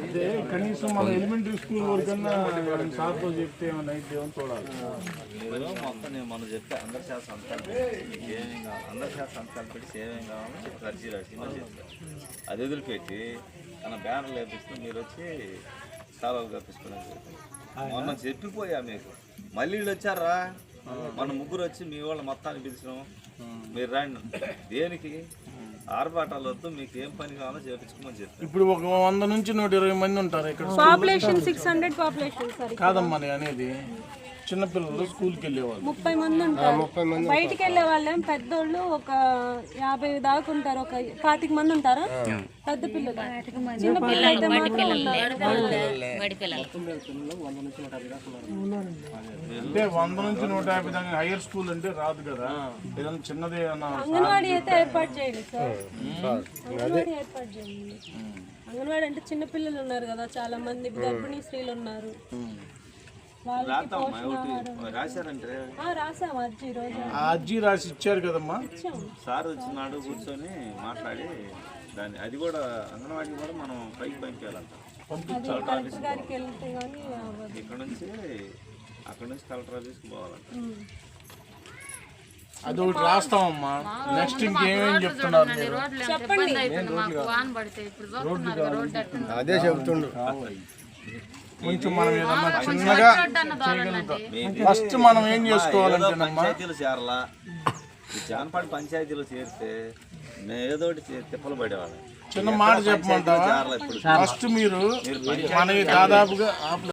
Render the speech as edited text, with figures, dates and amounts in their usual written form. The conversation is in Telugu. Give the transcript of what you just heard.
అదే కనీసం మన ఎలిమెంటరీ స్కూల్ వరకన్నా సార్తో చెప్తే ఏమన్నా అయితే చూడాలి. మీరు మొత్తం నేను మనం చెప్తే అందరి చేత సంతకాలు పెట్టి ఏమేం కావాలి, అందరి చేత సంతకాలు పెట్టి ఏమేం కావాలో అర్జీ రాసి మనం చెప్తాం. అది వదిలిపెట్టి తన బ్యానర్లు వేపిస్తూ మీరు వచ్చి కాలువలు కప్పించుకోవడానికి మొన్న చెప్పిపోయా మీకు. మళ్ళీ వీళ్ళు వచ్చారా, మన ముగ్గురు వచ్చి మీ వాళ్ళు మొత్తాన్ని పిలిచినాం, మీరు రాండి. దేనికి ఆర్భాటాలు వద్దు, మీకు ఏం పని కావాలో చేపించుకోమని చెప్తాను. ఇప్పుడు ఒక 100 నుంచి 120 మంది ఉంటారు ఇక్కడ. Population 600 population sir. కాదమ్మా అనేది చిన్నపిల్లలు స్కూల్కి వెళ్ళేవాళ్ళు 30 మంది ఉంటారు. బయటికి వెళ్ళే వాళ్ళేం పెద్దోళ్ళు ఒక 50 దాకా ఉంటారు. ఒక 25 మంది ఉంటారా పెద్ద పిల్లలు. చిన్న పిల్లలు అయితే మాత్రం అంటే 100 నుంచి 150 దాకా. హైయర్ స్కూల్ అంటే రాదు కదా, ఏదైనా చిన్నది అంగన్వాడీ అయితే ఏర్పాటు చేయండి సార్. అంగన్వాడీ ఏర్పాటు చేయండి. అంగన్వాడీ అంటే చిన్న పిల్లలు ఉన్నారు కదా, చాలా మంది గర్భిణీ స్త్రీలు ఉన్నారు. అర్జీ రాసి ఇచ్చారు కదమ్మా. సార్ వచ్చినాడు కూర్చొని మాట్లాడి దాన్ని అది కూడా అంగన్వాడీ కూడా మనం పైకి పంపించాలంట. ఇక్కడ నుంచి అక్కడ నుంచి కలెక్టర్ ఆఫీస్కి పోవాలంట. అది ఒకటి రాస్తామమ్మా. నెక్స్ట్ ఇంకేమేమి చెప్తున్నారు మీరు? అదే చెబుతుండ్రు. కొంచెం మనం ఏదన్నా చిన్నగా చేయగలుగుతాం. ఫస్ట్ మనం ఏం చేసుకోవాలంటే పంచాయతీలు చేరాలా, ఈ జానపడి పంచాయతీలో చేరితే మేము ఏదోటి తిప్పలు పడేవాళ్ళం. చిన్న మాట చెప్పమంటావా? ఫస్ట్ మీరు మనకి దాదాపుగా